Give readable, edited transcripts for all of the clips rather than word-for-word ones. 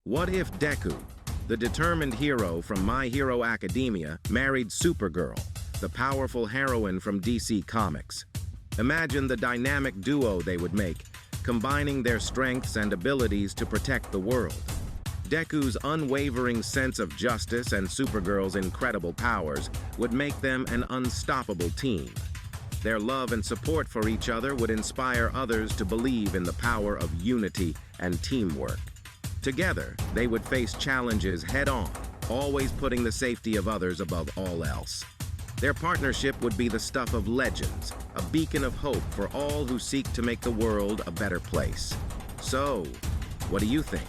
What if Deku, the determined hero from My Hero Academia, married Supergirl, the powerful heroine from DC Comics? Imagine the dynamic duo they would make, combining their strengths and abilities to protect the world. Deku's unwavering sense of justice and Supergirl's incredible powers would make them an unstoppable team. Their love and support for each other would inspire others to believe in the power of unity and teamwork. Together, they would face challenges head-on, always putting the safety of others above all else. Their partnership would be the stuff of legends, a beacon of hope for all who seek to make the world a better place. So, what do you think?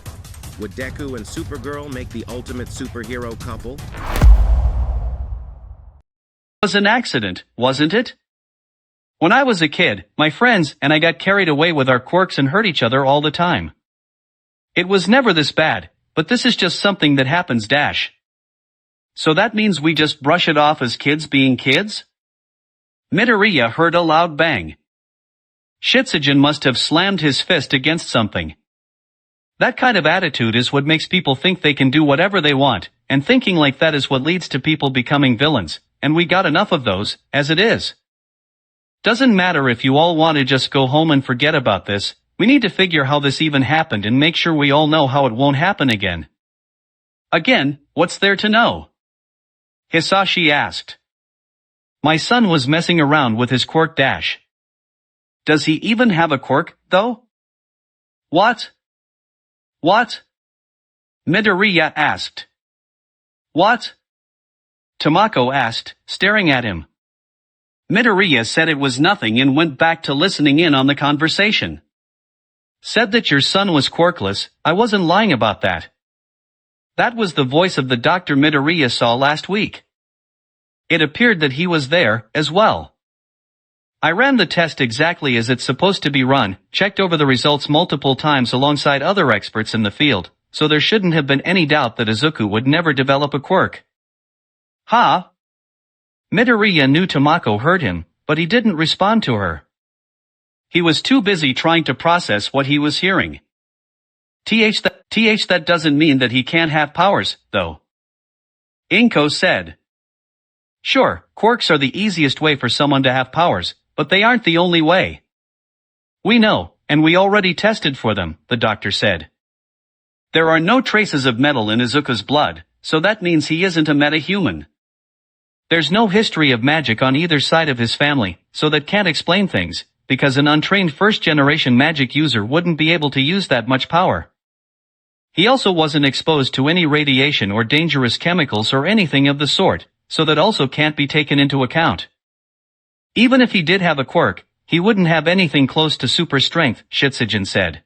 Would Deku and Supergirl make the ultimate superhero couple? It was an accident, wasn't it? When I was a kid, my friends and I got carried away with our quirks and hurt each other all the time. It was never this bad, but this is just something that happens. So that means we just brush it off as kids being kids? Midoriya heard a loud bang. Shitsugen must have slammed his fist against something. That kind of attitude is what makes people think they can do whatever they want, and thinking like that is what leads to people becoming villains, and we got enough of those, as it is. Doesn't matter if you all want to just go home and forget about this, we need to figure how this even happened and make sure we all know how it won't happen again. Again, what's there to know? Hisashi asked. My son was messing around with his quirk. Does he even have a quirk, though? What? What? Midoriya asked. What? Tamako asked, staring at him. Midoriya said it was nothing and went back to listening in on the conversation. Said that your son was quirkless. I wasn't lying about that. That was the voice of the doctor Midoriya saw last week. It appeared that he was there, as well. I ran the test exactly as it's supposed to be run, checked over the results multiple times alongside other experts in the field, so there shouldn't have been any doubt that Izuku would never develop a quirk. Huh? Midoriya knew Tamako heard him, but he didn't respond to her. He was too busy trying to process what he was hearing. That doesn't mean that he can't have powers, though. Inko said. Sure, quirks are the easiest way for someone to have powers, but they aren't the only way. We know, and we already tested for them, the doctor said. There are no traces of metal in Izuku's blood, so that means he isn't a meta-human. There's no history of magic on either side of his family, so that can't explain things, because an untrained first-generation magic user wouldn't be able to use that much power. He also wasn't exposed to any radiation or dangerous chemicals or anything of the sort, so that also can't be taken into account. Even if he did have a quirk, he wouldn't have anything close to super strength, Shitsugen said.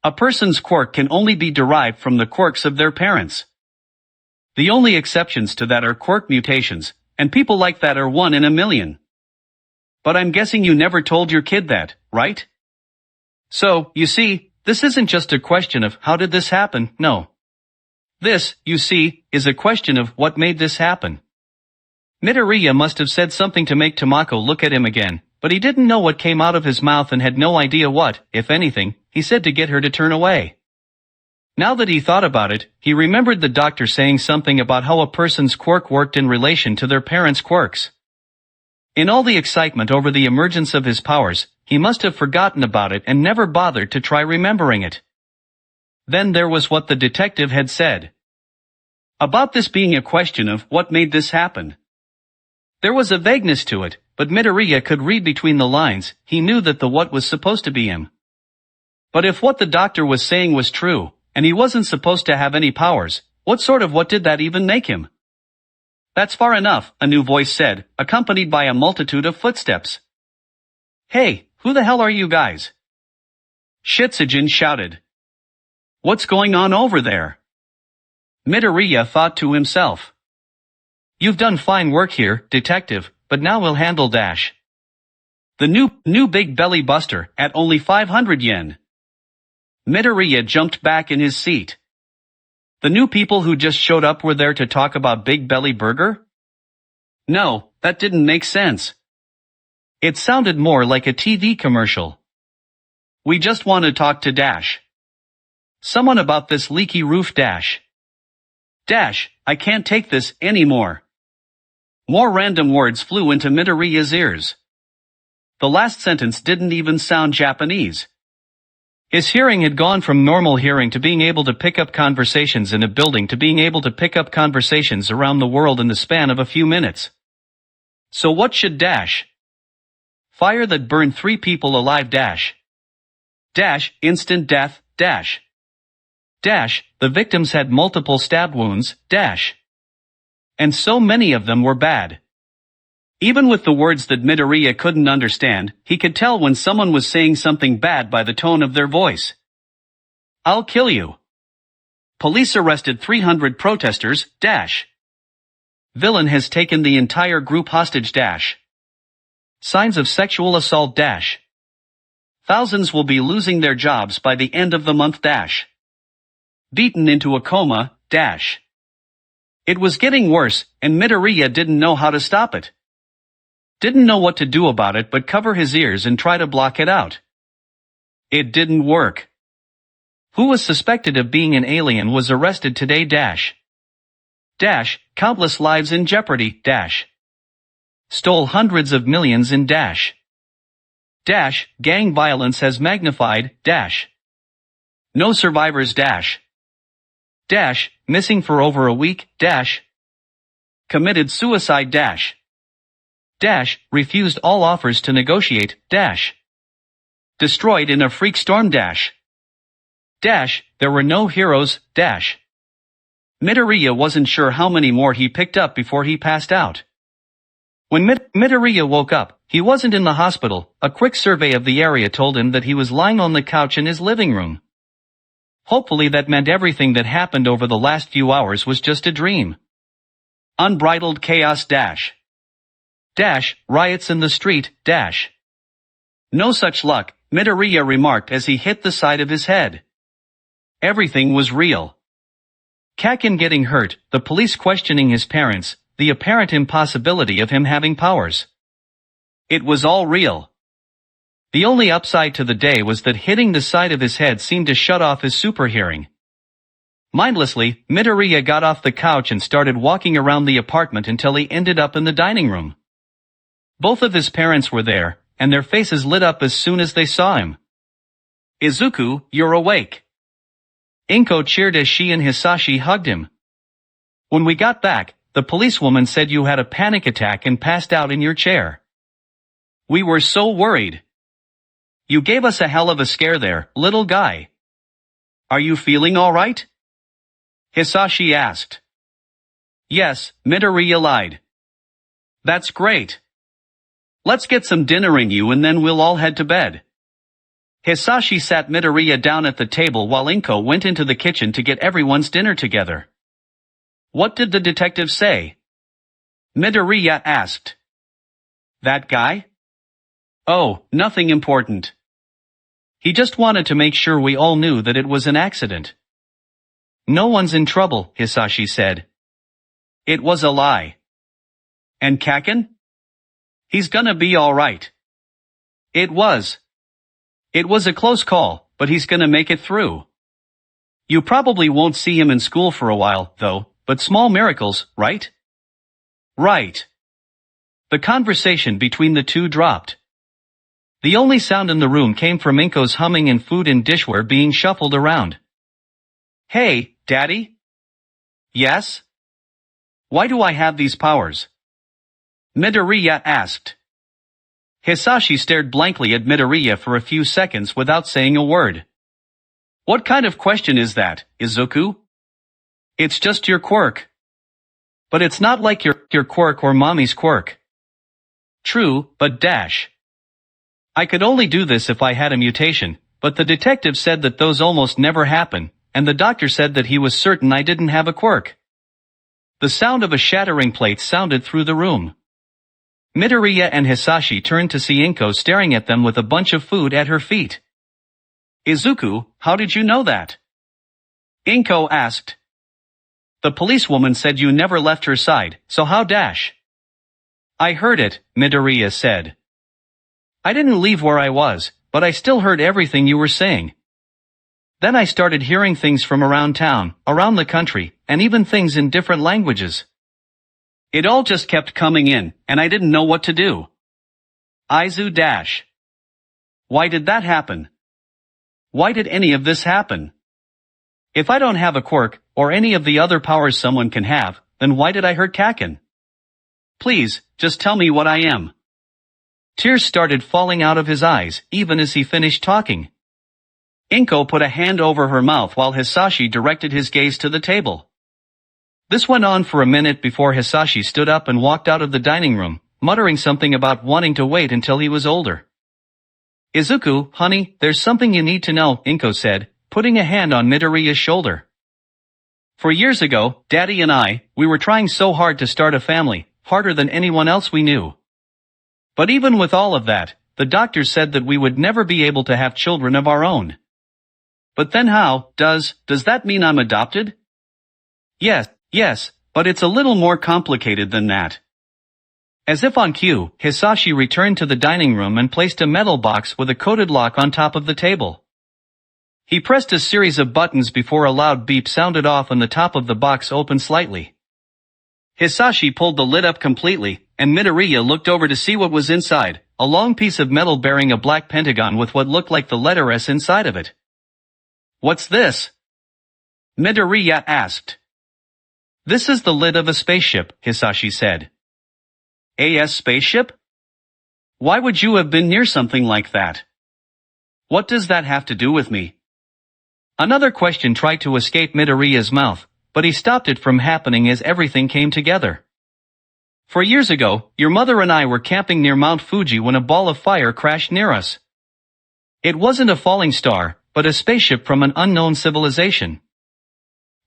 A person's quirk can only be derived from the quirks of their parents. The only exceptions to that are quirk mutations, and people like that are 1 in a million. But I'm guessing you never told your kid that, right? So, you see, this isn't just a question of how did this happen, no. This, you see, is a question of what made this happen. Midoriya must have said something to make Tamako look at him again, but he didn't know what came out of his mouth and had no idea what, if anything, he said to get her to turn away. Now that he thought about it, he remembered the doctor saying something about how a person's quirk worked in relation to their parents' quirks. In all the excitement over the emergence of his powers, he must have forgotten about it and never bothered to try remembering it. Then there was what the detective had said. About this being a question of what made this happen. There was a vagueness to it, but Midoriya could read between the lines. He knew that the what was supposed to be him. But if what the doctor was saying was true, and he wasn't supposed to have any powers, what sort of what did that even make him? That's far enough, a new voice said, accompanied by a multitude of footsteps. Hey, who the hell are you guys? Shitsugen shouted. What's going on over there? Midoriya thought to himself. You've done fine work here, detective, but now we'll handle Dash. The new big belly buster, at only 500 yen. Midoriya jumped back in his seat. The new people who just showed up were there to talk about Big Belly Burger? No, that didn't make sense. It sounded more like a TV commercial. We just want to talk to Dash. Someone about this leaky roof dash. Dash, I can't take this anymore. More random words flew into Midoriya's ears. The last sentence didn't even sound Japanese. His hearing had gone from normal hearing to being able to pick up conversations in a building to being able to pick up conversations around the world in the span of a few minutes. So what should dash? Fire that burned 3 people alive dash. Dash, instant death, dash. Dash, the victims had multiple stab wounds, dash. And so many of them were bad. Even with the words that Midoriya couldn't understand, he could tell when someone was saying something bad by the tone of their voice. I'll kill you. Police arrested 300 protesters, dash. Villain has taken the entire group hostage dash. Signs of sexual assault dash. Thousands will be losing their jobs by the end of the month dash. Beaten into a coma, dash. It was getting worse, and Midoriya didn't know how to stop it. Didn't know what to do about it but cover his ears and try to block it out. It didn't work. Who was suspected of being an alien was arrested today dash. Dash, countless lives in jeopardy, dash. Stole hundreds of millions in dash. Dash, gang violence has magnified, dash. No survivors dash. Dash, missing for over a week, dash. Committed suicide dash. Dash, refused all offers to negotiate, dash. Destroyed in a freak storm dash. Dash, there were no heroes, dash. Midoriya wasn't sure how many more he picked up before he passed out. When Midoriya woke up, he wasn't in the hospital. A quick survey of the area told him that he was lying on the couch in his living room. Hopefully that meant everything that happened over the last few hours was just a dream. Unbridled chaos dash. Dash, riots in the street, dash. No such luck, Midoriya remarked as he hit the side of his head. Everything was real. Kakin getting hurt, the police questioning his parents, the apparent impossibility of him having powers. It was all real. The only upside to the day was that hitting the side of his head seemed to shut off his super hearing. Mindlessly, Midoriya got off the couch and started walking around the apartment until he ended up in the dining room. Both of his parents were there, and their faces lit up as soon as they saw him. Izuku, you're awake. Inko cheered as she and Hisashi hugged him. When we got back, the policewoman said you had a panic attack and passed out in your chair. We were so worried. You gave us a hell of a scare there, little guy. Are you feeling all right? Hisashi asked. Yes, Midoriya lied. That's great. Let's get some dinner in you and then we'll all head to bed. Hisashi sat Midoriya down at the table while Inko went into the kitchen to get everyone's dinner together. What did the detective say? Midoriya asked. That guy? Oh, nothing important. He just wanted to make sure we all knew that it was an accident. No one's in trouble, Hisashi said. It was a lie. And Kakin? He's gonna be all right. It was a close call, but he's gonna make it through. You probably won't see him in school for a while, though, but small miracles, right? Right. The conversation between the two dropped. The only sound in the room came from Inko's humming and food and dishware being shuffled around. Hey, Daddy? Yes? Why do I have these powers? Midoriya asked. Hisashi stared blankly at Midoriya for a few seconds without saying a word. What kind of question is that, Izuku? It's just your quirk. But it's not like your quirk or mommy's quirk. True, but dash. I could only do this if I had a mutation, but the detective said that those almost never happen, and the doctor said that he was certain I didn't have a quirk. The sound of a shattering plate sounded through the room. Midoriya and Hisashi turned to see Inko staring at them with a bunch of food at her feet. Izuku, how did you know that? Inko asked. The policewoman said you never left her side, so how dash? I heard it, Midoriya said. I didn't leave where I was, but I still heard everything you were saying. Then I started hearing things from around town, around the country, and even things in different languages. It all just kept coming in, and I didn't know what to do. Izu dash. Why did that happen? Why did any of this happen? If I don't have a quirk, or any of the other powers someone can have, then why did I hurt Kaken? Please, just tell me what I am. Tears started falling out of his eyes, even as he finished talking. Inko put a hand over her mouth while Hisashi directed his gaze to the table. This went on for a minute before Hisashi stood up and walked out of the dining room, muttering something about wanting to wait until he was older. Izuku, honey, there's something you need to know, Inko said, putting a hand on Midoriya's shoulder. For years ago, Daddy and we were trying so hard to start a family, harder than anyone else we knew. But even with all of that, the doctors said that we would never be able to have children of our own. But then how, does that mean I'm adopted? Yes, but it's a little more complicated than that. As if on cue, Hisashi returned to the dining room and placed a metal box with a coated lock on top of the table. He pressed a series of buttons before a loud beep sounded off and the top of the box opened slightly. Hisashi pulled the lid up completely, and Midoriya looked over to see what was inside, a long piece of metal bearing a black pentagon with what looked like the letter S inside of it. What's this? Midoriya asked. This is the lid of a spaceship, Hisashi said. A spaceship? Why would you have been near something like that? What does that have to do with me? Another question tried to escape Midoriya's mouth, but he stopped it from happening as everything came together. For years ago, your mother and I were camping near Mount Fuji when a ball of fire crashed near us. It wasn't a falling star, but a spaceship from an unknown civilization.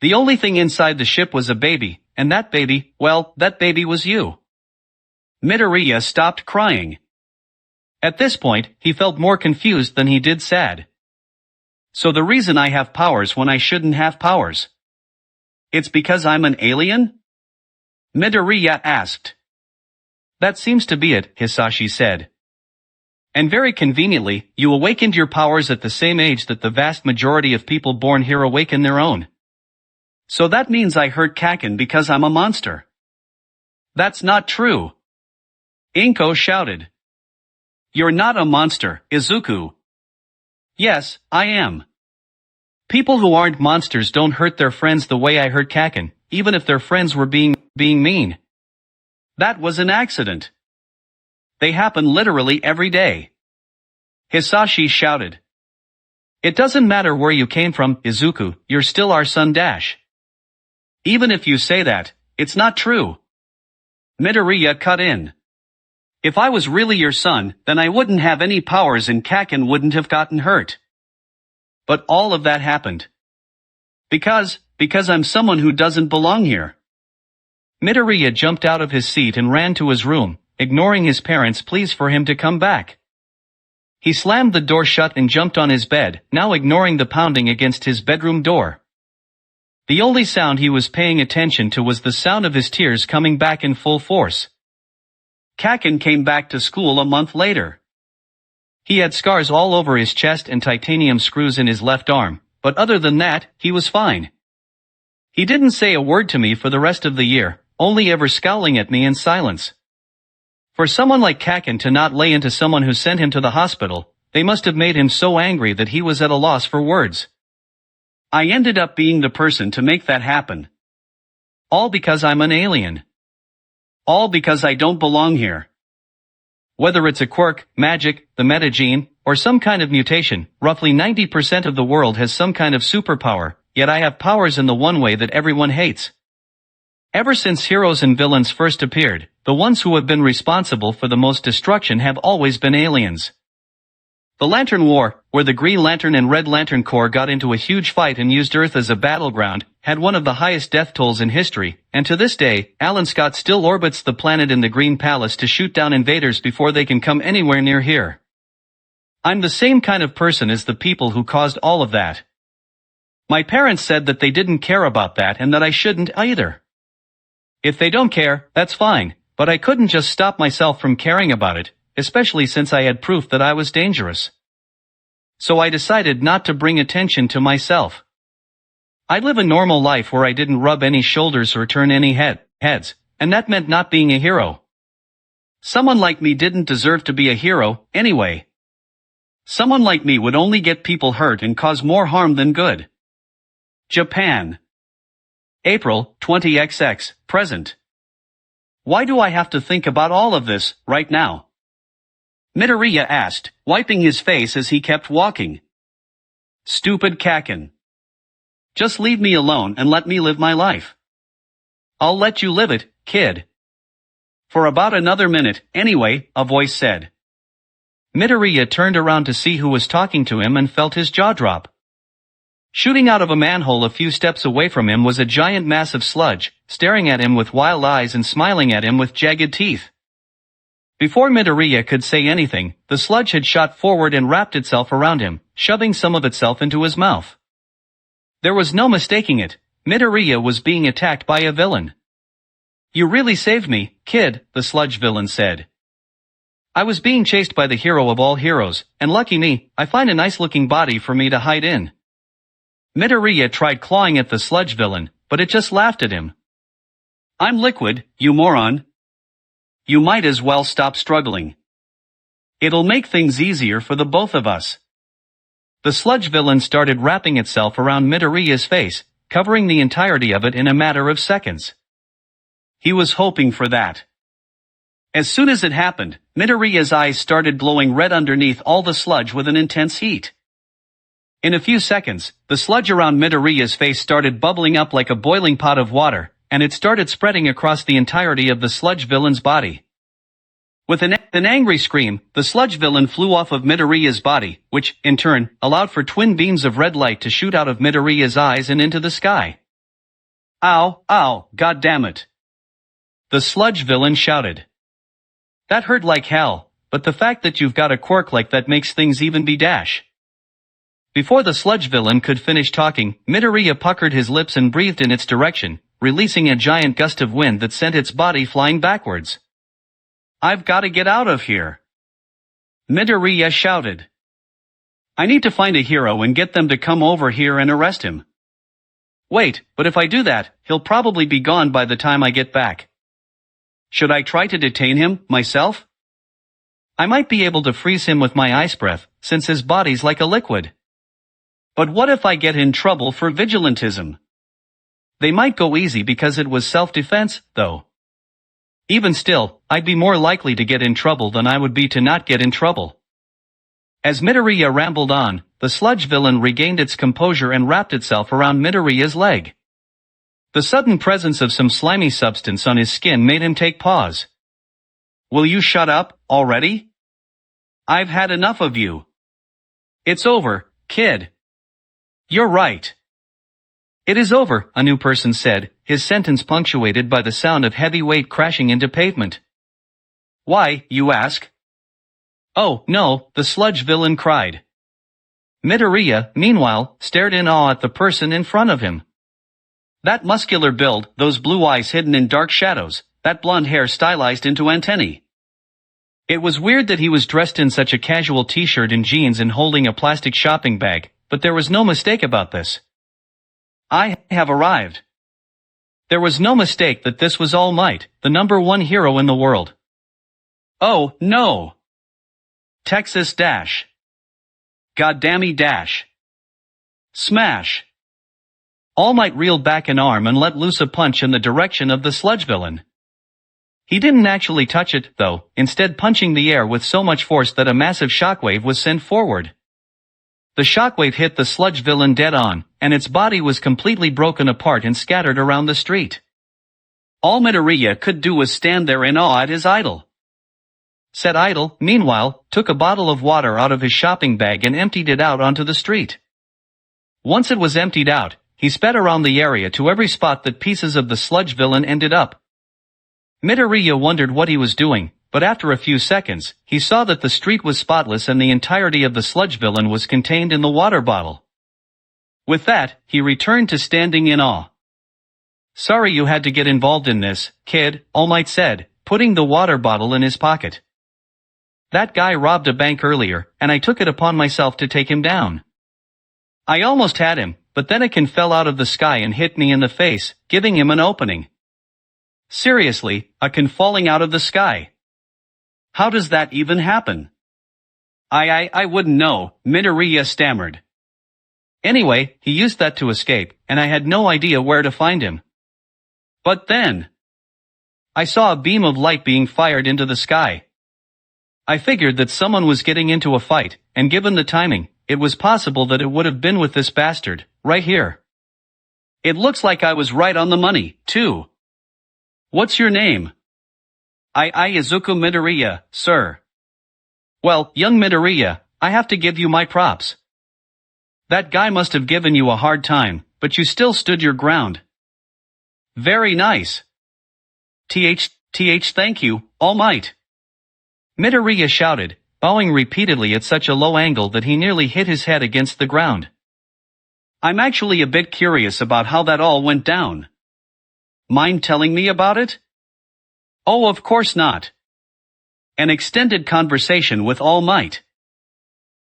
The only thing inside the ship was a baby, and that baby was you. Midoriya stopped crying. At this point, he felt more confused than he did sad. So the reason I have powers when I shouldn't have powers? It's because I'm an alien? Midoriya asked. That seems to be it, Hisashi said. And very conveniently, you awakened your powers at the same age that the vast majority of people born here awaken their own. So that means I hurt Kaken because I'm a monster. That's not true. Inko shouted. You're not a monster, Izuku. Yes, I am. People who aren't monsters don't hurt their friends the way I hurt Kaken, even if their friends were being mean. That was an accident. They happen literally every day. Hisashi shouted. It doesn't matter where you came from, Izuku, you're still our son dash. Even if you say that, it's not true. Midoriya cut in. If I was really your son, then I wouldn't have any powers and Kaken wouldn't have gotten hurt. But all of that happened. Because I'm someone who doesn't belong here. Midoriya jumped out of his seat and ran to his room, ignoring his parents' pleas for him to come back. He slammed the door shut and jumped on his bed, now ignoring the pounding against his bedroom door. The only sound he was paying attention to was the sound of his tears coming back in full force. Kaken came back to school a month later. He had scars all over his chest and titanium screws in his left arm, but other than that, he was fine. He didn't say a word to me for the rest of the year, only ever scowling at me in silence. For someone like Kaken to not lay into someone who sent him to the hospital, they must have made him so angry that he was at a loss for words. I ended up being the person to make that happen. All because I'm an alien. All because I don't belong here. Whether it's a quirk, magic, the metagene, or some kind of mutation, roughly 90% of the world has some kind of superpower, yet I have powers in the one way that everyone hates. Ever since heroes and villains first appeared, the ones who have been responsible for the most destruction have always been aliens. The Lantern War, where the Green Lantern and Red Lantern Corps got into a huge fight and used Earth as a battleground, had one of the highest death tolls in history, and to this day, Alan Scott still orbits the planet in the Green Palace to shoot down invaders before they can come anywhere near here. I'm the same kind of person as the people who caused all of that. My parents said that they didn't care about that and that I shouldn't either. If they don't care, that's fine, but I couldn't just stop myself from caring about it, especially since I had proof that I was dangerous. So I decided not to bring attention to myself. I'd live a normal life where I didn't rub any shoulders or turn any heads, and that meant not being a hero. Someone like me didn't deserve to be a hero, anyway. Someone like me would only get people hurt and cause more harm than good. Japan. April 20XX, present. Why do I have to think about all of this, right now? Midoriya asked, wiping his face as he kept walking. Stupid Kaken. Just leave me alone and let me live my life. I'll let you live it, kid. For about another minute, anyway, a voice said. Midoriya turned around to see who was talking to him and felt his jaw drop. Shooting out of a manhole a few steps away from him was a giant mass of sludge, staring at him with wild eyes and smiling at him with jagged teeth. Before Midoriya could say anything, the sludge had shot forward and wrapped itself around him, shoving some of itself into his mouth. There was no mistaking it. Midoriya was being attacked by a villain. You really saved me, kid, the sludge villain said. I was being chased by the hero of all heroes, and lucky me, I find a nice-looking body for me to hide in. Midoriya tried clawing at the sludge villain, but it just laughed at him. I'm liquid, you moron. You might as well stop struggling. It'll make things easier for the both of us. The sludge villain started wrapping itself around Midoriya's face, covering the entirety of it in a matter of seconds. He was hoping for that. As soon as it happened, Midoriya's eyes started glowing red underneath all the sludge with an intense heat. In a few seconds, the sludge around Midoriya's face started bubbling up like a boiling pot of water, and it started spreading across the entirety of the sludge villain's body. With an angry scream, the sludge villain flew off of Midoriya's body, which, in turn, allowed for twin beams of red light to shoot out of Midoriya's eyes and into the sky. Ow, ow, goddammit! The sludge villain shouted. That hurt like hell, but the fact that you've got a quirk like that makes things even be-dash. Before the sludge villain could finish talking, Midoriya puckered his lips and breathed in its direction, releasing a giant gust of wind that sent its body flying backwards. I've got to get out of here. Midoriya shouted. I need to find a hero and get them to come over here and arrest him. Wait, but if I do that, he'll probably be gone by the time I get back. Should I try to detain him, myself? I might be able to freeze him with my ice breath, since his body's like a liquid. But what if I get in trouble for vigilantism? They might go easy because it was self-defense, though. Even still, I'd be more likely to get in trouble than I would be to not get in trouble. As Midoriya rambled on, the sludge villain regained its composure and wrapped itself around Midoriya's leg. The sudden presence of some slimy substance on his skin made him take pause. Will you shut up, already? I've had enough of you. It's over, kid. You're right. It is over, a new person said, his sentence punctuated by the sound of heavy weight crashing into pavement. Why, you ask? Oh, no, the sludge villain cried. Midoriya, meanwhile, stared in awe at the person in front of him. That muscular build, those blue eyes hidden in dark shadows, that blonde hair stylized into antennae. It was weird that he was dressed in such a casual t-shirt and jeans and holding a plastic shopping bag, but there was no mistake about this. I have arrived. There was no mistake that this was All Might, the #1 hero in the world. Oh, no! Texas dash. Goddammy dash. Smash. All Might reeled back an arm and let loose a punch in the direction of the sludge villain. He didn't actually touch it, though, instead punching the air with so much force that a massive shockwave was sent forward. The shockwave hit the sludge villain dead on, and its body was completely broken apart and scattered around the street. All Midoriya could do was stand there in awe at his idol. Said idol, meanwhile, took a bottle of water out of his shopping bag and emptied it out onto the street. Once it was emptied out, he sped around the area to every spot that pieces of the sludge villain ended up. Midoriya wondered what he was doing, but after a few seconds, he saw that the street was spotless and the entirety of the sludge villain was contained in the water bottle. With that, he returned to standing in awe. Sorry you had to get involved in this, kid, All Might said, putting the water bottle in his pocket. That guy robbed a bank earlier, and I took it upon myself to take him down. I almost had him, but then a can fell out of the sky and hit me in the face, giving him an opening. Seriously, a can falling out of the sky. How does that even happen? I wouldn't know, Midoriya stammered. Anyway, he used that to escape, and I had no idea where to find him. But then, I saw a beam of light being fired into the sky. I figured that someone was getting into a fight, and given the timing, it was possible that it would have been with this bastard, right here. It looks like I was right on the money, too. What's your name? Izuku Midoriya, sir. Well, young Midoriya, I have to give you my props. That guy must have given you a hard time, but you still stood your ground. Very nice. Thank you, All Might. Midoriya shouted, bowing repeatedly at such a low angle that he nearly hit his head against the ground. I'm actually a bit curious about how that all went down. Mind telling me about it? Oh, of course not. An extended conversation with All Might.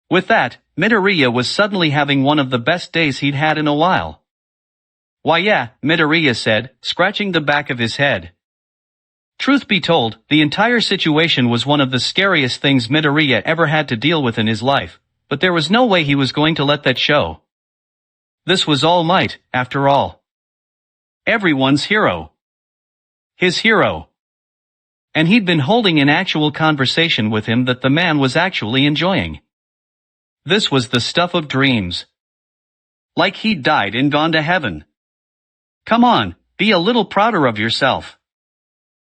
With that, Midoriya was suddenly having one of the best days he'd had in a while. Why yeah, Midoriya said, scratching the back of his head. Truth be told, the entire situation was one of the scariest things Midoriya ever had to deal with in his life, but there was no way he was going to let that show. This was All Might, after all. Everyone's hero. His hero. And he'd been holding an actual conversation with him that the man was actually enjoying. This was the stuff of dreams. Like he'd died and gone to heaven. Come on, be a little prouder of yourself.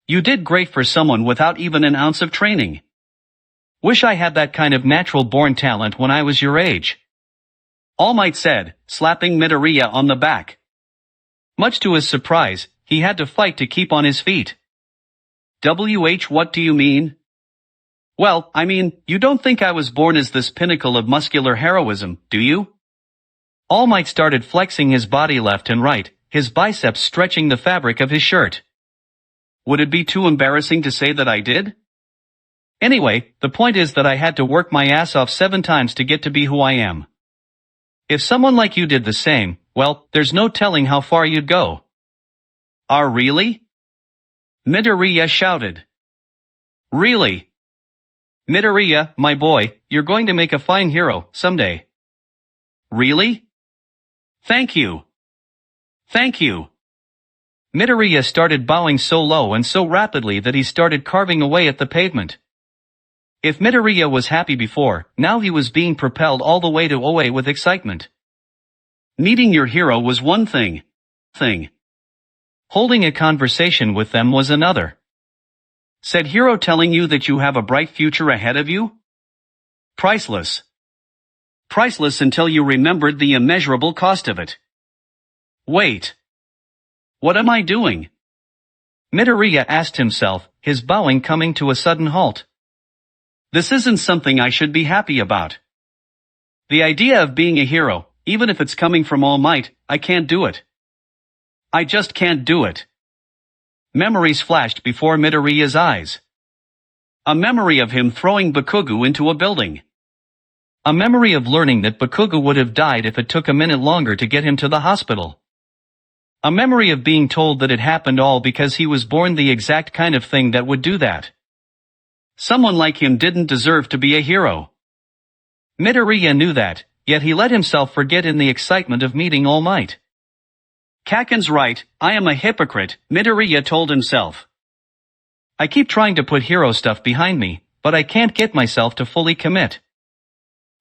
You did great for someone without even an ounce of training. Wish I had that kind of natural-born talent when I was your age. All Might said, slapping Midoriya on the back. Much to his surprise, he had to fight to keep on his feet. What do you mean? Well, I mean, you don't think I was born as this pinnacle of muscular heroism, do you? All Might started flexing his body left and right, his biceps stretching the fabric of his shirt. Would it be too embarrassing to say that I did? Anyway, the point is that I had to work my ass off 7 times to get to be who I am. If someone like you did the same, well, there's no telling how far you'd go. Really? Midoriya shouted. Really? Midoriya, my boy, you're going to make a fine hero, someday. Really? Thank you. Thank you. Midoriya started bowing so low and so rapidly that he started carving away at the pavement. If Midoriya was happy before, now he was being propelled all the way to OA with excitement. Meeting your hero was one thing. Holding a conversation with them was another. Said hero telling you that you have a bright future ahead of you? Priceless. Priceless until you remembered the immeasurable cost of it. Wait. What am I doing? Midoriya asked himself, his bowing coming to a sudden halt. This isn't something I should be happy about. The idea of being a hero, even if it's coming from All Might, I can't do it. I just can't do it. Memories flashed before Midoriya's eyes. A memory of him throwing Bakugo into a building. A memory of learning that Bakugo would have died if it took a minute longer to get him to the hospital. A memory of being told that it happened all because he was born the exact kind of thing that would do that. Someone like him didn't deserve to be a hero. Midoriya knew that, yet he let himself forget in the excitement of meeting All Might. Kaken's right, I am a hypocrite, Midoriya told himself. I keep trying to put hero stuff behind me, but I can't get myself to fully commit.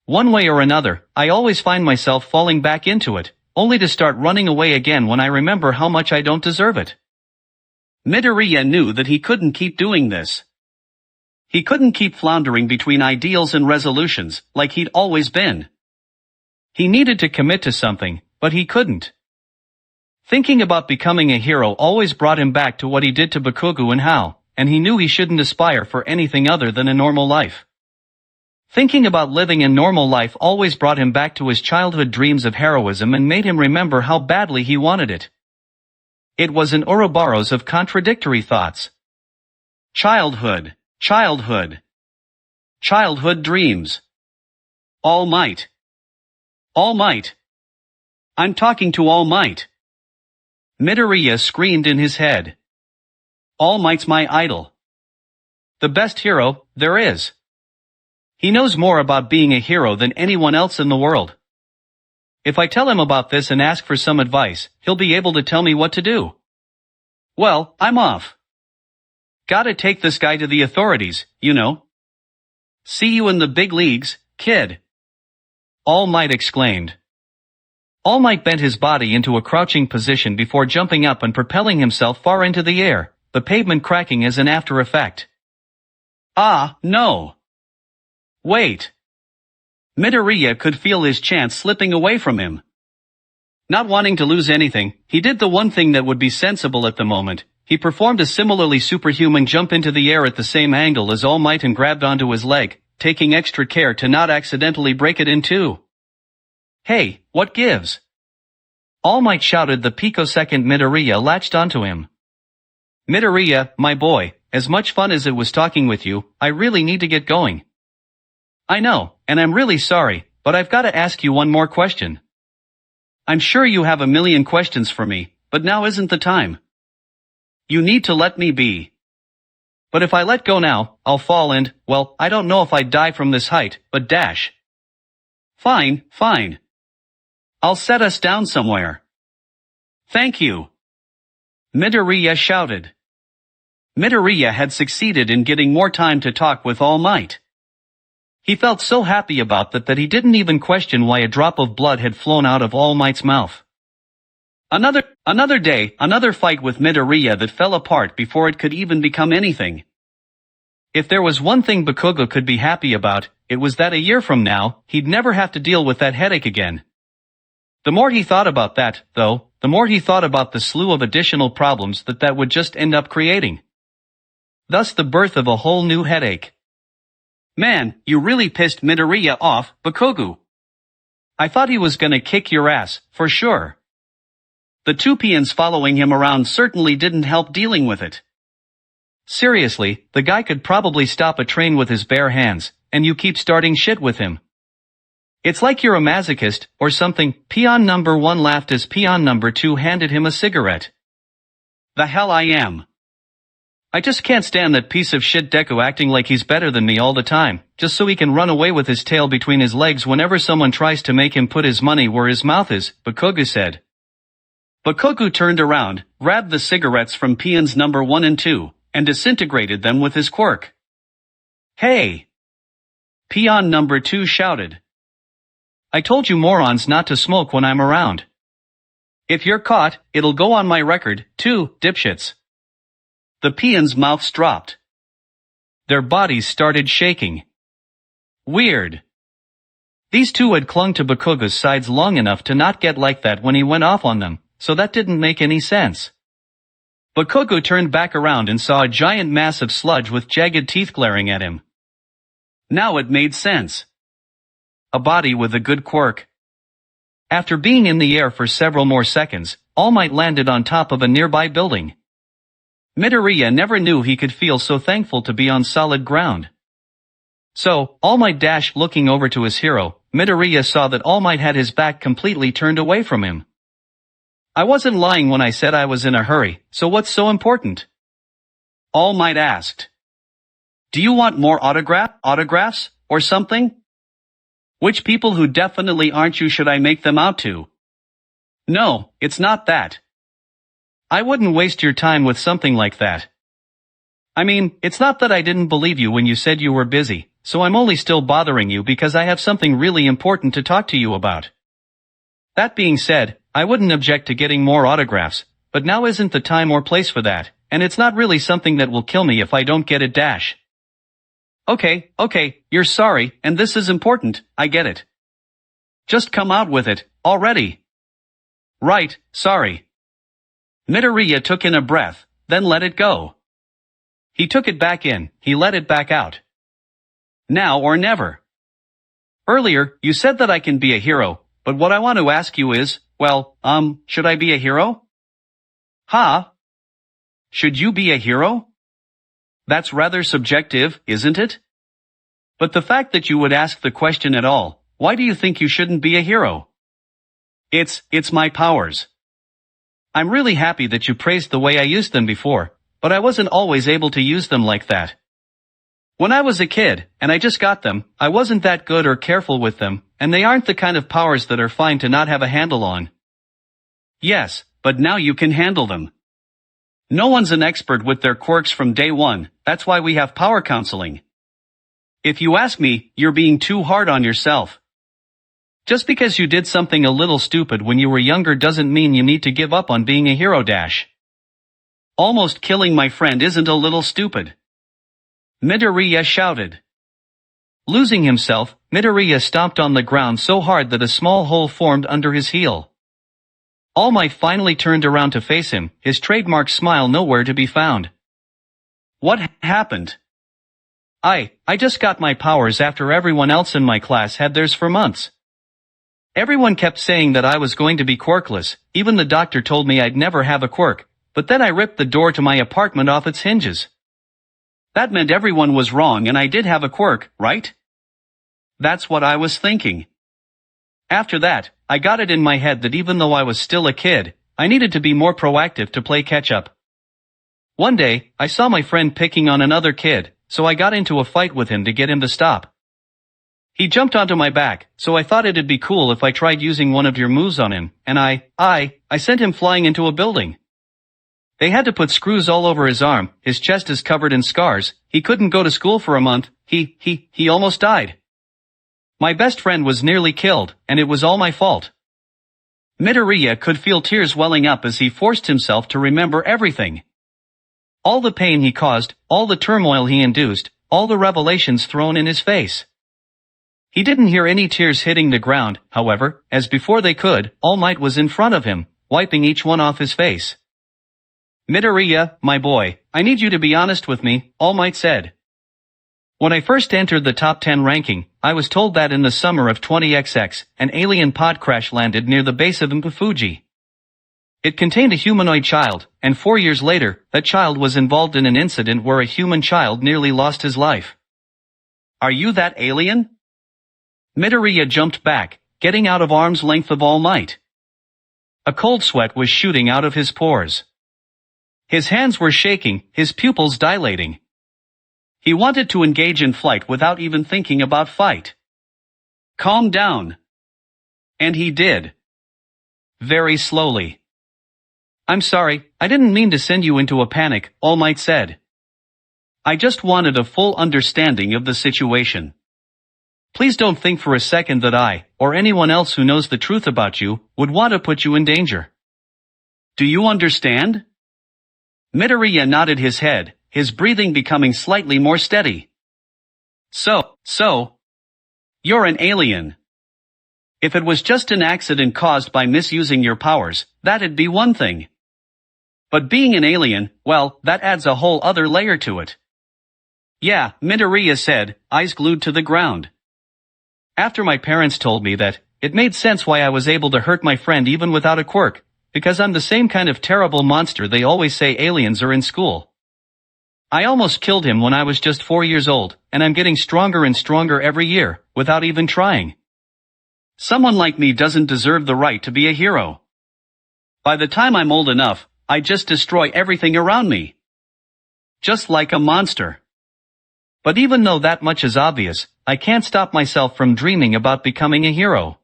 One way or another, I always find myself falling back into it, only to start running away again when I remember how much I don't deserve it. Midoriya knew that he couldn't keep doing this. He couldn't keep floundering between ideals and resolutions, like he'd always been. He needed to commit to something, but he couldn't. Thinking about becoming a hero always brought him back to what he did to Bakugo and Hao, and he knew he shouldn't aspire for anything other than a normal life. Thinking about living a normal life always brought him back to his childhood dreams of heroism and made him remember how badly he wanted it. It was an Ouroboros of contradictory thoughts. Childhood. Childhood dreams. All Might. All Might. I'm talking to All Might. Midoriya screamed in his head. All Might's my idol. The best hero there is. He knows more about being a hero than anyone else in the world. If I tell him about this and ask for some advice, he'll be able to tell me what to do. Well, I'm off. Gotta take this guy to the authorities, you know. See you in the big leagues, kid. All Might exclaimed. All Might bent his body into a crouching position before jumping up and propelling himself far into the air, the pavement cracking as an after effect. Ah, no. Wait. Midoriya could feel his chance slipping away from him. Not wanting to lose anything, he did the one thing that would be sensible at the moment. He performed a similarly superhuman jump into the air at the same angle as All Might and grabbed onto his leg, taking extra care to not accidentally break it in two. Hey, what gives? All Might shouted. The picosecond Midoriya latched onto him. Midoriya, my boy, as much fun as it was talking with you, I really need to get going. I know, and I'm really sorry, but I've got to ask you one more question. I'm sure you have a million questions for me, but now isn't the time. You need to let me be. But if I let go now, I'll fall and, well, I don't know if I'd die from this height, but dash. Fine, fine. I'll set us down somewhere. Thank you. Midoriya shouted. Midoriya had succeeded in getting more time to talk with All Might. He felt so happy about that he didn't even question why a drop of blood had flown out of All Might's mouth. Another day, another fight with Midoriya that fell apart before it could even become anything. If there was one thing Bakugo could be happy about, it was that a year from now, he'd never have to deal with that headache again. The more he thought about that, though, the more he thought about the slew of additional problems that would just end up creating. Thus the birth of a whole new headache. Man, you really pissed Midoriya off, Bakugo. I thought he was gonna kick your ass, for sure. The two peons following him around certainly didn't help dealing with it. Seriously, the guy could probably stop a train with his bare hands, and you keep starting shit with him. It's like you're a masochist, or something. Peon number 1 laughed as peon number 2 handed him a cigarette. The hell I am. I just can't stand that piece of shit Deku acting like he's better than me all the time, just so he can run away with his tail between his legs whenever someone tries to make him put his money where his mouth is, Bakugo said. Bakugo turned around, grabbed the cigarettes from peons number 1 and 2, and disintegrated them with his quirk. Hey! Peon number 2 shouted. I told you morons not to smoke when I'm around. If you're caught, it'll go on my record, too, dipshits. The peons' mouths dropped. Their bodies started shaking. Weird. These two had clung to Bakugo's sides long enough to not get like that when he went off on them, so that didn't make any sense. Bakugo turned back around and saw a giant mass of sludge with jagged teeth glaring at him. Now it made sense. A body with a good quirk. After being in the air for several more seconds, All Might landed on top of a nearby building. Midoriya never knew he could feel so thankful to be on solid ground. So, All Might dashed. Looking over to his hero, Midoriya saw that All Might had his back completely turned away from him. I wasn't lying when I said I was in a hurry, so what's so important? All Might asked. Do you want more autographs, or something? Which people who definitely aren't you should I make them out to? No, it's not that. I wouldn't waste your time with something like that. I mean, it's not that I didn't believe you when you said you were busy, so I'm only still bothering you because I have something really important to talk to you about. That being said, I wouldn't object to getting more autographs, but now isn't the time or place for that, and it's not really something that will kill me if I don't get it dash. Okay, you're sorry, and this is important, I get it. Just come out with it, already. Right, sorry. Midoriya took in a breath, then let it go. He took it back in, he let it back out. Now or never. Earlier, you said that I can be a hero, but what I want to ask you is, well, should I be a hero? Huh? Should you be a hero? That's rather subjective, isn't it? But the fact that you would ask the question at all, why do you think you shouldn't be a hero? It's my powers. I'm really happy that you praised the way I used them before, but I wasn't always able to use them like that. When I was a kid, and I just got them, I wasn't that good or careful with them, and they aren't the kind of powers that are fine to not have a handle on. Yes, but now you can handle them. No one's an expert with their quirks from day one, that's why we have power counseling. If you ask me, you're being too hard on yourself. Just because you did something a little stupid when you were younger doesn't mean you need to give up on being a hero. Almost killing my friend isn't a little stupid. Midoriya shouted. Losing himself, Midoriya stomped on the ground so hard that a small hole formed under his heel. All Might finally turned around to face him, his trademark smile nowhere to be found. What happened? I just got my powers after everyone else in my class had theirs for months. Everyone kept saying that I was going to be quirkless, even the doctor told me I'd never have a quirk, but then I ripped the door to my apartment off its hinges. That meant everyone was wrong and I did have a quirk, right? That's what I was thinking. After that, I got it in my head that even though I was still a kid, I needed to be more proactive to play catch-up. One day, I saw my friend picking on another kid, so I got into a fight with him to get him to stop. He jumped onto my back, so I thought it'd be cool if I tried using one of your moves on him, and I sent him flying into a building. They had to put screws all over his arm, his chest is covered in scars, he couldn't go to school for a month, he almost died. My best friend was nearly killed, and it was all my fault. Midoriya could feel tears welling up as he forced himself to remember everything. All the pain he caused, all the turmoil he induced, all the revelations thrown in his face. He didn't hear any tears hitting the ground, however, as before they could, All Might was in front of him, wiping each one off his face. Midoriya, my boy, I need you to be honest with me, All Might said. When I first entered the top 10 ranking, I was told that in the summer of 20XX, an alien pod crash landed near the base of Fuji. It contained a humanoid child, and 4 years later, that child was involved in an incident where a human child nearly lost his life. Are you that alien? Midoriya jumped back, getting out of arm's length of All Might. A cold sweat was shooting out of his pores. His hands were shaking, his pupils dilating. He wanted to engage in flight without even thinking about fight. Calm down. And he did. Very slowly. I'm sorry, I didn't mean to send you into a panic, All Might said. I just wanted a full understanding of the situation. Please don't think for a second that I, or anyone else who knows the truth about you, would want to put you in danger. Do you understand? Midoriya nodded his head, his breathing becoming slightly more steady. So, you're an alien. If it was just an accident caused by misusing your powers, that'd be one thing. But being an alien, well, that adds a whole other layer to it. Yeah, Midoriya said, eyes glued to the ground. After my parents told me that, it made sense why I was able to hurt my friend even without a quirk, because I'm the same kind of terrible monster they always say aliens are in school. I almost killed him when I was just 4 years old, and I'm getting stronger and stronger every year, without even trying. Someone like me doesn't deserve the right to be a hero. By the time I'm old enough, I just destroy everything around me. Just like a monster. But even though that much is obvious, I can't stop myself from dreaming about becoming a hero.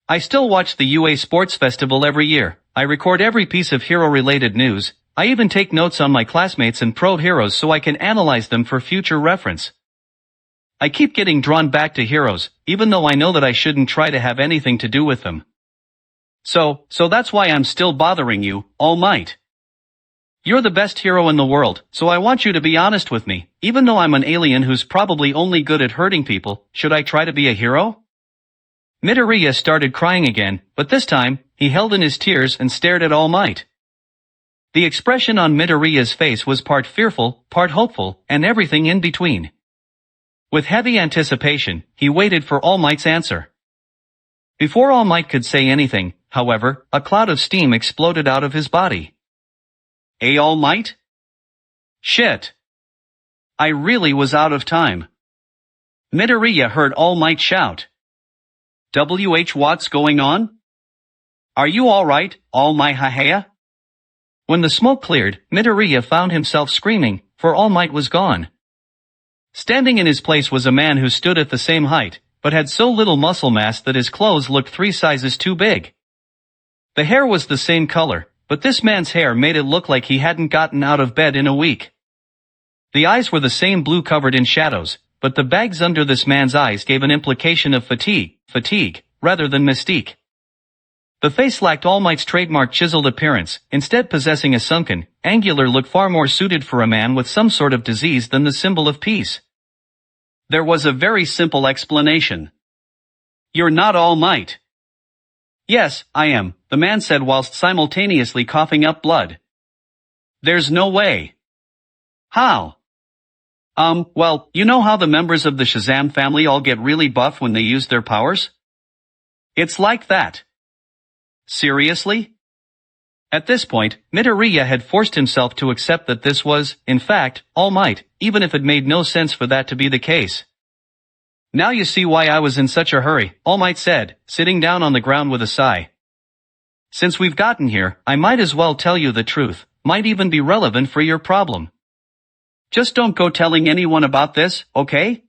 I still watch the UA Sports Festival every year, I record every piece of hero-related news, I even take notes on my classmates and pro heroes so I can analyze them for future reference. I keep getting drawn back to heroes, even though I know that I shouldn't try to have anything to do with them. So that's why I'm still bothering you, All Might. You're the best hero in the world, so I want you to be honest with me, even though I'm an alien who's probably only good at hurting people, should I try to be a hero? Midoriya started crying again, but this time, he held in his tears and stared at All Might. The expression on Midoriya's face was part fearful, part hopeful, and everything in between. With heavy anticipation, he waited for All Might's answer. Before All Might could say anything, however, a cloud of steam exploded out of his body. All Might? Shit. I really was out of time. Midoriya heard All Might shout. What's going on? Are you alright, All Might Hahea? When the smoke cleared, Midoriya found himself screaming, for All Might was gone. Standing in his place was a man who stood at the same height, but had so little muscle mass that his clothes looked 3 sizes too big. The hair was the same color, but this man's hair made it look like he hadn't gotten out of bed in a week. The eyes were the same blue covered in shadows, but the bags under this man's eyes gave an implication of fatigue, rather than mystique. The face lacked All Might's trademark chiseled appearance, instead possessing a sunken, angular look far more suited for a man with some sort of disease than the symbol of peace. There was a very simple explanation. You're not All Might. Yes, I am, the man said whilst simultaneously coughing up blood. There's no way. How? Well, you know how the members of the Shazam family all get really buff when they use their powers? It's like that. Seriously? At this point, Midoriya had forced himself to accept that this was, in fact, All Might, even if it made no sense for that to be the case. Now you see why I was in such a hurry, All Might said, sitting down on the ground with a sigh. Since we've gotten here, I might as well tell you the truth, might even be relevant for your problem. Just don't go telling anyone about this, okay?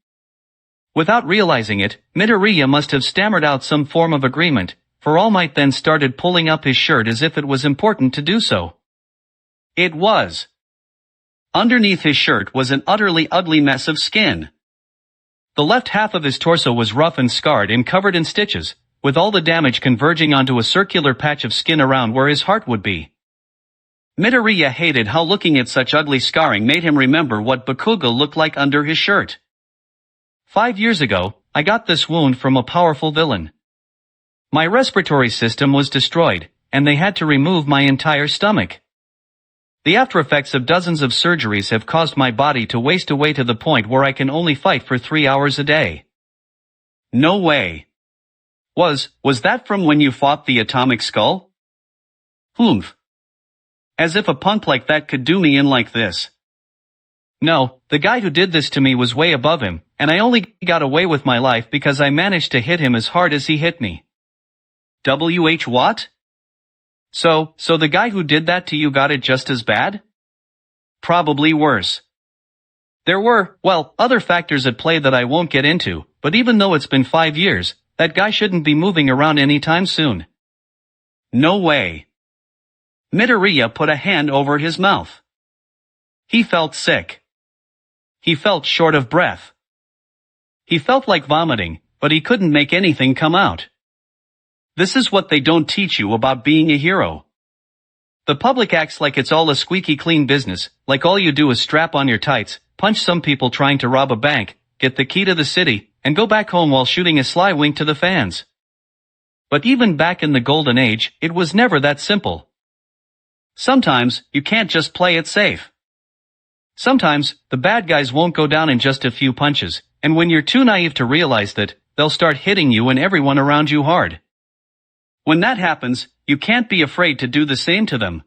Without realizing it, Midoriya must have stammered out some form of agreement, for All Might then started pulling up his shirt as if it was important to do so. It was. Underneath his shirt was an utterly ugly mess of skin. The left half of his torso was rough and scarred and covered in stitches, with all the damage converging onto a circular patch of skin around where his heart would be. Midoriya hated how looking at such ugly scarring made him remember what Bakugo looked like under his shirt. 5 years ago, I got this wound from a powerful villain. My respiratory system was destroyed, and they had to remove my entire stomach. The aftereffects of dozens of surgeries have caused my body to waste away to the point where I can only fight for 3 hours a day. No way. Was that from when you fought the atomic skull? Oomph. As if a punk like that could do me in like this. No, the guy who did this to me was way above him, and I only got away with my life because I managed to hit him as hard as he hit me. What? So the guy who did that to you got it just as bad? Probably worse. There were, well, other factors at play that I won't get into, but even though it's been 5 years, that guy shouldn't be moving around anytime soon. No way. Midoriya put a hand over his mouth. He felt sick. He felt short of breath. He felt like vomiting, but he couldn't make anything come out. This is what they don't teach you about being a hero. The public acts like it's all a squeaky clean business, like all you do is strap on your tights, punch some people trying to rob a bank, get the key to the city, and go back home while shooting a sly wink to the fans. But even back in the golden age, it was never that simple. Sometimes, you can't just play it safe. Sometimes, the bad guys won't go down in just a few punches, and when you're too naive to realize that, they'll start hitting you and everyone around you hard. When that happens, you can't be afraid to do the same to them.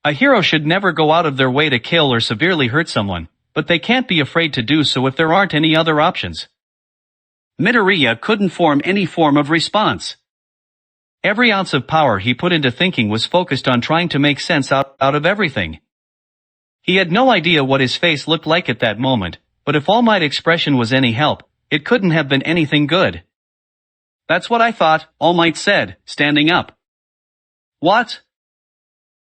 A hero should never go out of their way to kill or severely hurt someone, but they can't be afraid to do so if there aren't any other options. Midoriya couldn't form any form of response. Every ounce of power he put into thinking was focused on trying to make sense out of everything. He had no idea what his face looked like at that moment, but if All Might's expression was any help, it couldn't have been anything good. That's what I thought, All Might said, standing up. What?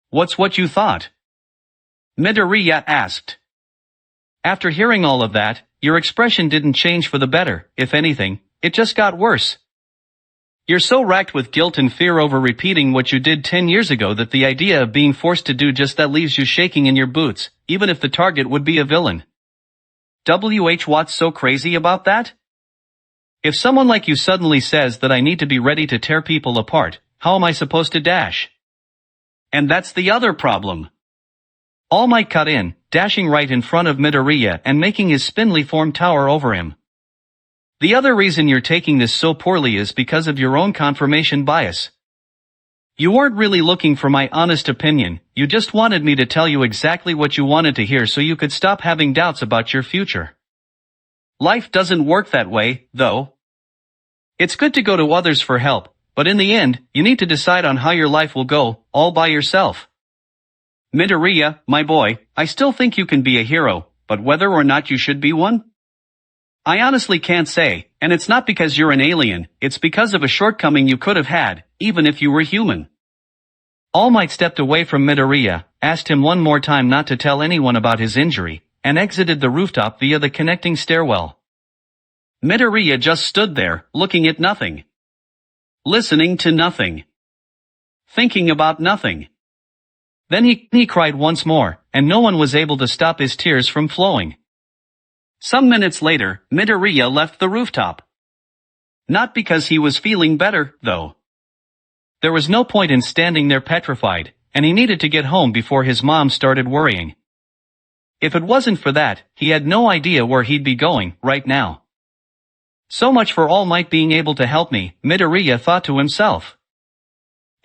What's what you thought? Midoriya asked. After hearing all of that, your expression didn't change for the better, if anything, it just got worse. You're so racked with guilt and fear over repeating what you did 10 years ago that the idea of being forced to do just that leaves you shaking in your boots, even if the target would be a villain. What's so crazy about that? If someone like you suddenly says that I need to be ready to tear people apart, how am I supposed to dash? And that's the other problem. All Might cut in, dashing right in front of Midoriya and making his spindly form tower over him. The other reason you're taking this so poorly is because of your own confirmation bias. You weren't really looking for my honest opinion, you just wanted me to tell you exactly what you wanted to hear so you could stop having doubts about your future. Life doesn't work that way, though. It's good to go to others for help, but in the end, you need to decide on how your life will go, all by yourself. Midoriya, my boy, I still think you can be a hero, but whether or not you should be one? I honestly can't say, and it's not because you're an alien, it's because of a shortcoming you could have had, even if you were human. All Might stepped away from Midoriya, asked him one more time not to tell anyone about his injury, and exited the rooftop via the connecting stairwell. Midoriya just stood there, looking at nothing. Listening to nothing. Thinking about nothing. Then he cried once more, and no one was able to stop his tears from flowing. Some minutes later, Midoriya left the rooftop. Not because he was feeling better, though. There was no point in standing there petrified, and he needed to get home before his mom started worrying. If it wasn't for that, he had no idea where he'd be going right now. So much for All Might being able to help me, Midoriya thought to himself.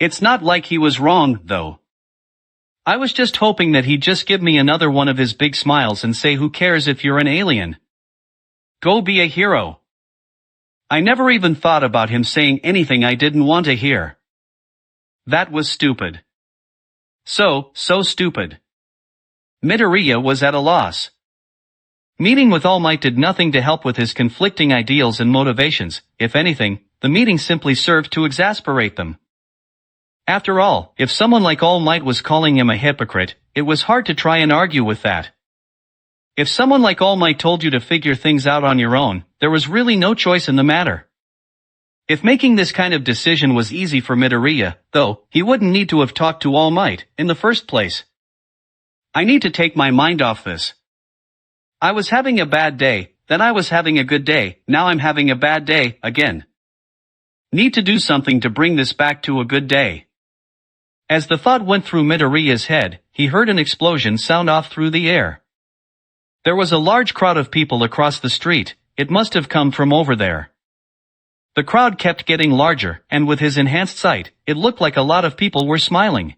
It's not like he was wrong, though. I was just hoping that he'd just give me another one of his big smiles and say who cares if you're an alien. Go be a hero. I never even thought about him saying anything I didn't want to hear. That was stupid. So stupid. Midoriya was at a loss. Meeting with All Might did nothing to help with his conflicting ideals and motivations. If anything, the meeting simply served to exasperate them. After all, if someone like All Might was calling him a hypocrite, it was hard to try and argue with that. If someone like All Might told you to figure things out on your own, there was really no choice in the matter. If making this kind of decision was easy for Midoriya, though, he wouldn't need to have talked to All Might in the first place. I need to take my mind off this. I was having a bad day, then I was having a good day, now I'm having a bad day, again. Need to do something to bring this back to a good day. As the thought went through Midoriya's head, he heard an explosion sound off through the air. There was a large crowd of people across the street, it must have come from over there. The crowd kept getting larger, and with his enhanced sight, it looked like a lot of people were smiling.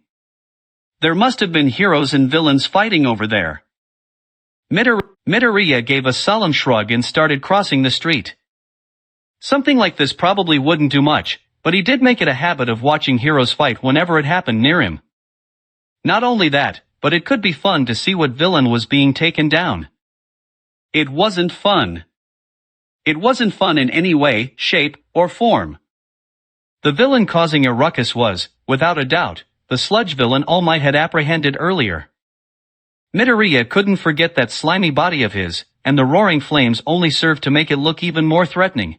There must have been heroes and villains fighting over there. Midoriya gave a solemn shrug and started crossing the street. Something like this probably wouldn't do much, but he did make it a habit of watching heroes fight whenever it happened near him. Not only that, but it could be fun to see what villain was being taken down. It wasn't fun. It wasn't fun in any way, shape, or form. The villain causing a ruckus was, without a doubt, the sludge villain All Might had apprehended earlier. Midoriya couldn't forget that slimy body of his, and the roaring flames only served to make it look even more threatening.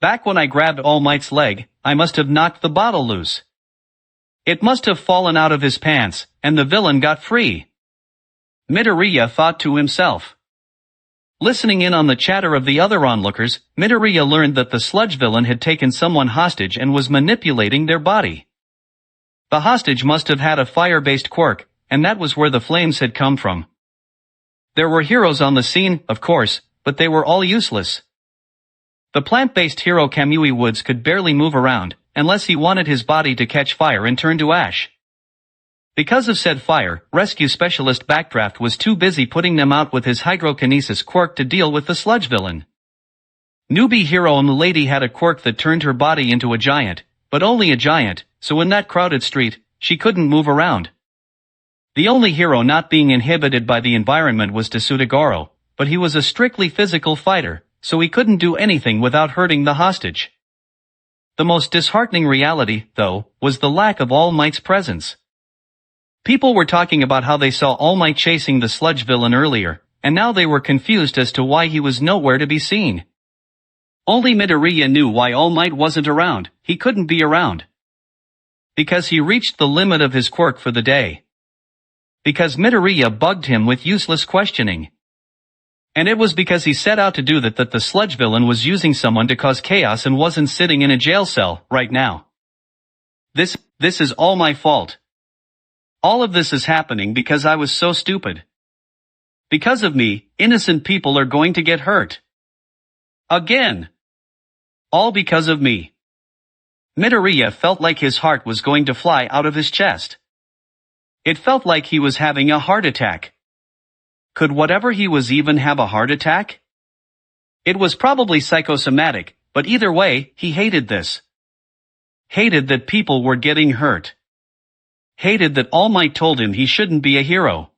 Back when I grabbed All Might's leg, I must have knocked the bottle loose. It must have fallen out of his pants, and the villain got free. Midoriya thought to himself. Listening in on the chatter of the other onlookers, Midoriya learned that the sludge villain had taken someone hostage and was manipulating their body. The hostage must have had a fire-based quirk, and that was where the flames had come from. There were heroes on the scene, of course, but they were all useless. The plant-based hero Kamui Woods could barely move around, unless he wanted his body to catch fire and turn to ash. Because of said fire, rescue specialist Backdraft was too busy putting them out with his hydrokinesis quirk to deal with the sludge villain. Newbie hero Lady had a quirk that turned her body into a giant, but only a giant, so in that crowded street, she couldn't move around. The only hero not being inhibited by the environment was Tsutagoro, but he was a strictly physical fighter, so he couldn't do anything without hurting the hostage. The most disheartening reality, though, was the lack of All Might's presence. People were talking about how they saw All Might chasing the sludge villain earlier, and now they were confused as to why he was nowhere to be seen. Only Midoriya knew why All Might wasn't around. He couldn't be around. Because he reached the limit of his quirk for the day. Because Midoriya bugged him with useless questioning. And it was because he set out to do that the sludge villain was using someone to cause chaos and wasn't sitting in a jail cell right now. This is all my fault. All of this is happening because I was so stupid. Because of me, innocent people are going to get hurt. Again. All because of me. Midoriya felt like his heart was going to fly out of his chest. It felt like he was having a heart attack. Could whatever he was even have a heart attack? It was probably psychosomatic, but either way, he hated this. Hated that people were getting hurt. Hated that All Might told him he shouldn't be a hero.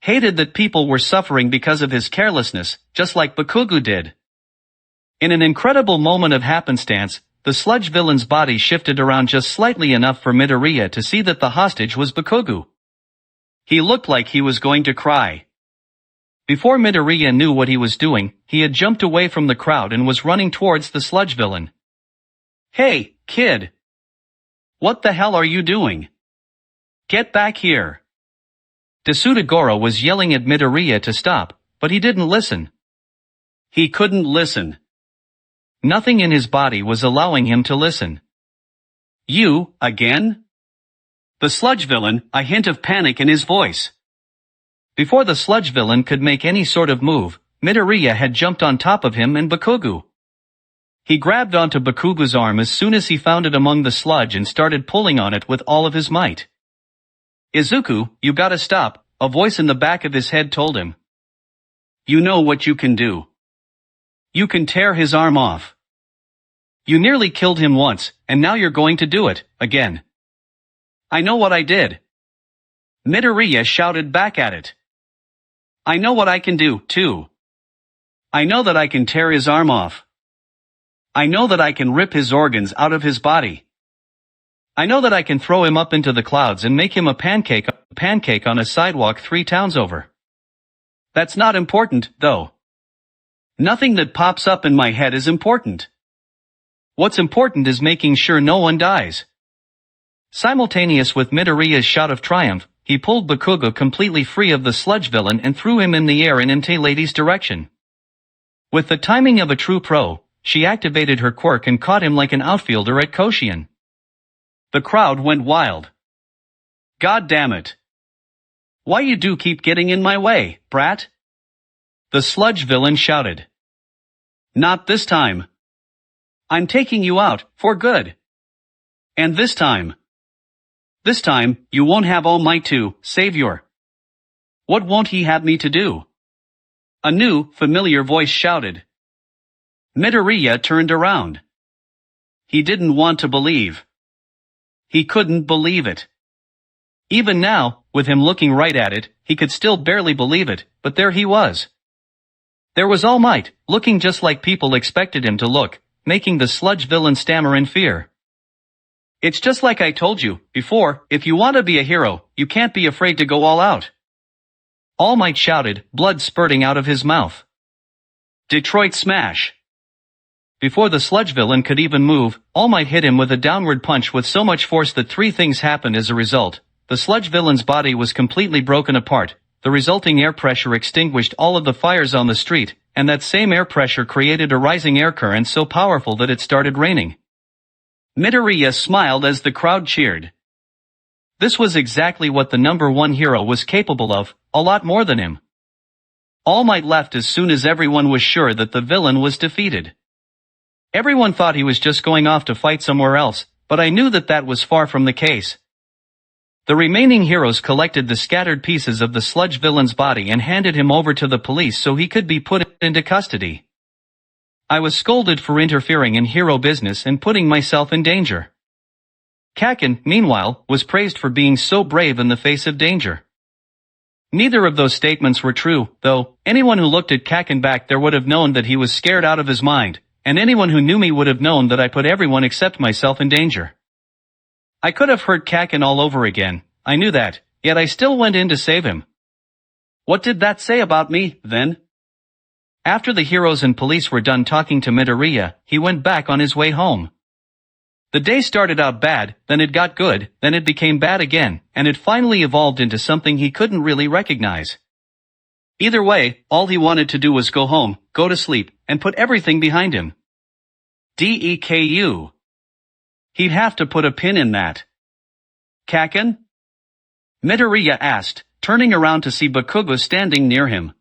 Hated that people were suffering because of his carelessness, just like Bakugo did. In an incredible moment of happenstance, the sludge villain's body shifted around just slightly enough for Midoriya to see that the hostage was Bakugo. He looked like he was going to cry. Before Midoriya knew what he was doing, he had jumped away from the crowd and was running towards the sludge villain. "Hey, kid! What the hell are you doing? Get back here!" Desudagoro was yelling at Midoriya to stop, but he didn't listen. He couldn't listen. Nothing in his body was allowing him to listen. "You, again?" The sludge villain, a hint of panic in his voice. Before the sludge villain could make any sort of move, Midoriya had jumped on top of him and Bakugo. He grabbed onto Bakugo's arm as soon as he found it among the sludge and started pulling on it with all of his might. "Izuku, you gotta stop," a voice in the back of his head told him. "You know what you can do. You can tear his arm off. You nearly killed him once, and now you're going to do it, again." "I know what I did." Midoriya shouted back at it. "I know what I can do, too. I know that I can tear his arm off. I know that I can rip his organs out of his body. I know that I can throw him up into the clouds and make him a pancake on a sidewalk 3 towns over. That's not important, though. Nothing that pops up in my head is important. What's important is making sure no one dies." Simultaneous with Midoriya's shout of triumph, he pulled Bakugo completely free of the sludge villain and threw him in the air in Entei Lady's direction. With the timing of a true pro, she activated her quirk and caught him like an outfielder at Koshien. The crowd went wild. "God damn it. Why you do keep getting in my way, brat?" The sludge villain shouted. "Not this time. I'm taking you out, for good. And this time, you won't have All Might to save your—" "What won't he have me to do?" A new, familiar voice shouted. Midoriya turned around. He didn't want to believe. He couldn't believe it. Even now, with him looking right at it, he could still barely believe it, but there he was. There was All Might, looking just like people expected him to look, making the sludge villain stammer in fear. "It's just like I told you before, if you want to be a hero, you can't be afraid to go all out." All Might shouted, blood spurting out of his mouth. Detroit Smash. Before the sludge villain could even move, All Might hit him with a downward punch with so much force that 3 things happened as a result. The sludge villain's body was completely broken apart, the resulting air pressure extinguished all of the fires on the street, and that same air pressure created a rising air current so powerful that it started raining. Midoriya smiled as the crowd cheered. This was exactly what the #1 hero was capable of, a lot more than him. All Might left as soon as everyone was sure that the villain was defeated. Everyone thought he was just going off to fight somewhere else, but I knew that that was far from the case. The remaining heroes collected the scattered pieces of the sludge villain's body and handed him over to the police so he could be put into custody. I was scolded for interfering in hero business and putting myself in danger. Kakin, meanwhile, was praised for being so brave in the face of danger. Neither of those statements were true, though. Anyone who looked at Kakin back there would have known that he was scared out of his mind, and anyone who knew me would have known that I put everyone except myself in danger. I could have hurt Kakin all over again, I knew that, yet I still went in to save him. What did that say about me, then? After the heroes and police were done talking to Midoriya, he went back on his way home. The day started out bad, then it got good, then it became bad again, and it finally evolved into something he couldn't really recognize. Either way, all he wanted to do was go home, go to sleep, and put everything behind him. Deku. He'd have to put a pin in that. Kakin? Midoriya asked, turning around to see Bakugo standing near him.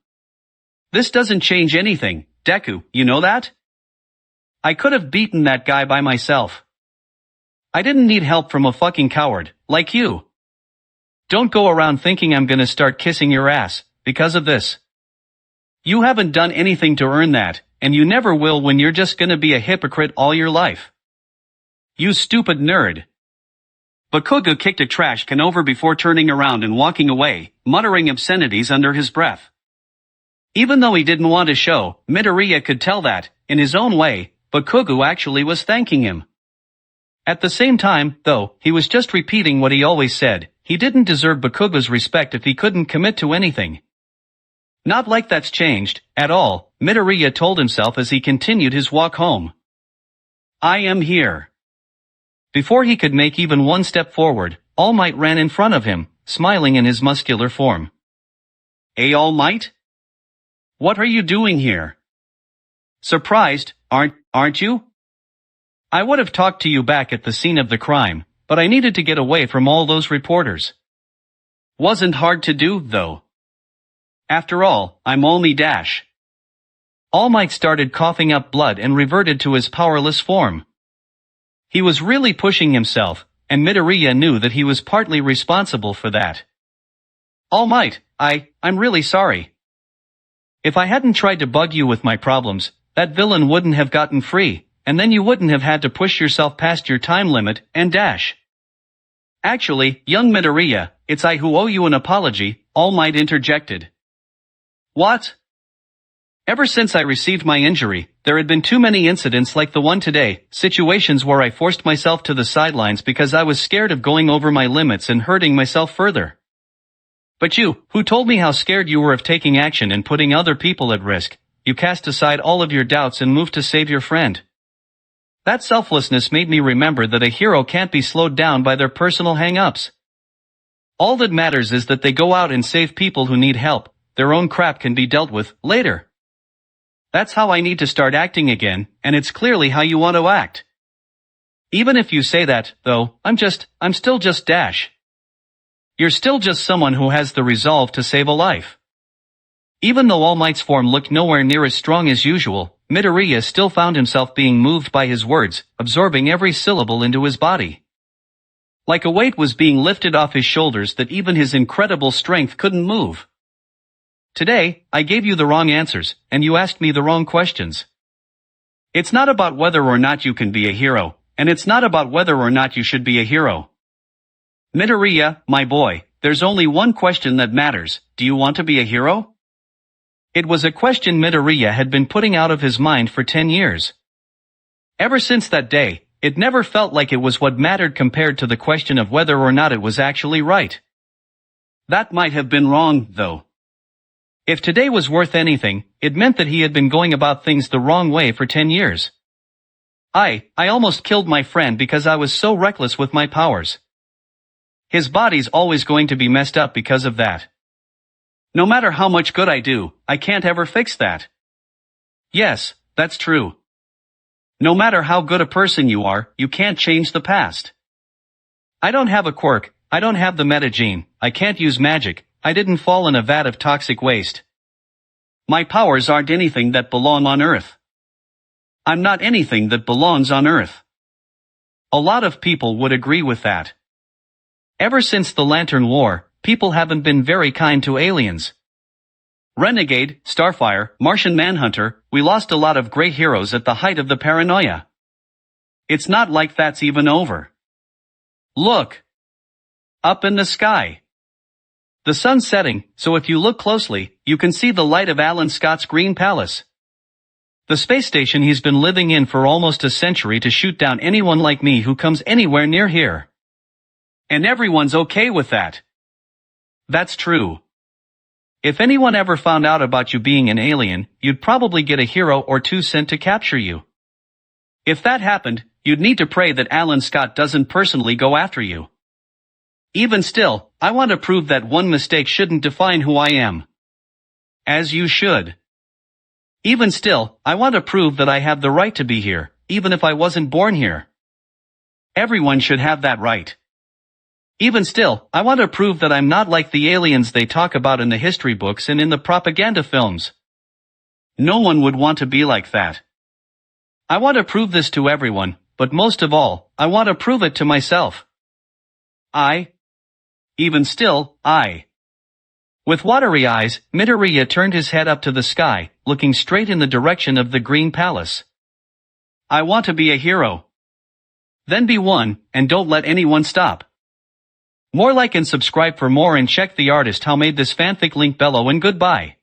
This doesn't change anything, Deku, you know that? I could have beaten that guy by myself. I didn't need help from a fucking coward, like you. Don't go around thinking I'm gonna start kissing your ass, because of this. You haven't done anything to earn that, and you never will when you're just gonna be a hypocrite all your life. You stupid nerd. Bakugo kicked a trash can over before turning around and walking away, muttering obscenities under his breath. Even though he didn't want to show, Midoriya could tell that, in his own way, Bakugo actually was thanking him. At the same time, though, he was just repeating what he always said. He didn't deserve Bakugo's respect if he couldn't commit to anything. Not like that's changed, at all, Midoriya told himself as he continued his walk home. I am here. Before he could make even one step forward, All Might ran in front of him, smiling in his muscular form. Hey All Might? What are you doing here? Surprised, aren't you? I would have talked to you back at the scene of the crime, but I needed to get away from all those reporters. Wasn't hard to do, though. After all, I'm only Dash. All Might started coughing up blood and reverted to his powerless form. He was really pushing himself, and Midoriya knew that he was partly responsible for that. All Might, I'm really sorry. If I hadn't tried to bug you with my problems, that villain wouldn't have gotten free, and then you wouldn't have had to push yourself past your time limit and dash. Actually, young Midoriya, it's I who owe you an apology, All Might interjected. What? Ever since I received my injury, there had been too many incidents like the one today, situations where I forced myself to the sidelines because I was scared of going over my limits and hurting myself further. But you, who told me how scared you were of taking action and putting other people at risk, you cast aside all of your doubts and moved to save your friend. That selflessness made me remember that a hero can't be slowed down by their personal hang-ups. All that matters is that they go out and save people who need help. Their own crap can be dealt with later. That's how I need to start acting again, and it's clearly how you want to act. Even if you say that, though, I'm still just Dash. You're still just someone who has the resolve to save a life. Even though All Might's form looked nowhere near as strong as usual, Midoriya still found himself being moved by his words, absorbing every syllable into his body. Like a weight was being lifted off his shoulders that even his incredible strength couldn't move. Today, I gave you the wrong answers, and you asked me the wrong questions. It's not about whether or not you can be a hero, and it's not about whether or not you should be a hero. Midoriya, my boy, there's only one question that matters. Do you want to be a hero? It was a question Midoriya had been putting out of his mind for 10 years. Ever since that day, it never felt like it was what mattered compared to the question of whether or not it was actually right. That might have been wrong, though. If today was worth anything, it meant that he had been going about things the wrong way for 10 years. I almost killed my friend because I was so reckless with my powers. His body's always going to be messed up because of that. No matter how much good I do, I can't ever fix that. Yes, that's true. No matter how good a person you are, you can't change the past. I don't have a quirk, I don't have the metagene, I can't use magic, I didn't fall in a vat of toxic waste. My powers aren't anything that belong on Earth. I'm not anything that belongs on Earth. A lot of people would agree with that. Ever since the Lantern War, people haven't been very kind to aliens. Renegade, Starfire, Martian Manhunter, we lost a lot of great heroes at the height of the paranoia. It's not like that's even over. Look! Up in the sky. The sun's setting, so if you look closely, you can see the light of Alan Scott's Green Palace. The space station he's been living in for almost a century to shoot down anyone like me who comes anywhere near here. And everyone's okay with that. That's true. If anyone ever found out about you being an alien, you'd probably get a hero or two sent to capture you. If that happened, you'd need to pray that Alan Scott doesn't personally go after you. Even still, I want to prove that one mistake shouldn't define who I am. As you should. Even still, I want to prove that I have the right to be here, even if I wasn't born here. Everyone should have that right. Even still, I want to prove that I'm not like the aliens they talk about in the history books and in the propaganda films. No one would want to be like that. I want to prove this to everyone, but most of all, I want to prove it to myself. Even still, With watery eyes, Midoriya turned his head up to the sky, looking straight in the direction of the Green Palace. I want to be a hero. Then be one, and don't let anyone stop. More like and subscribe for more and check the artist how made this fanfic link below and goodbye.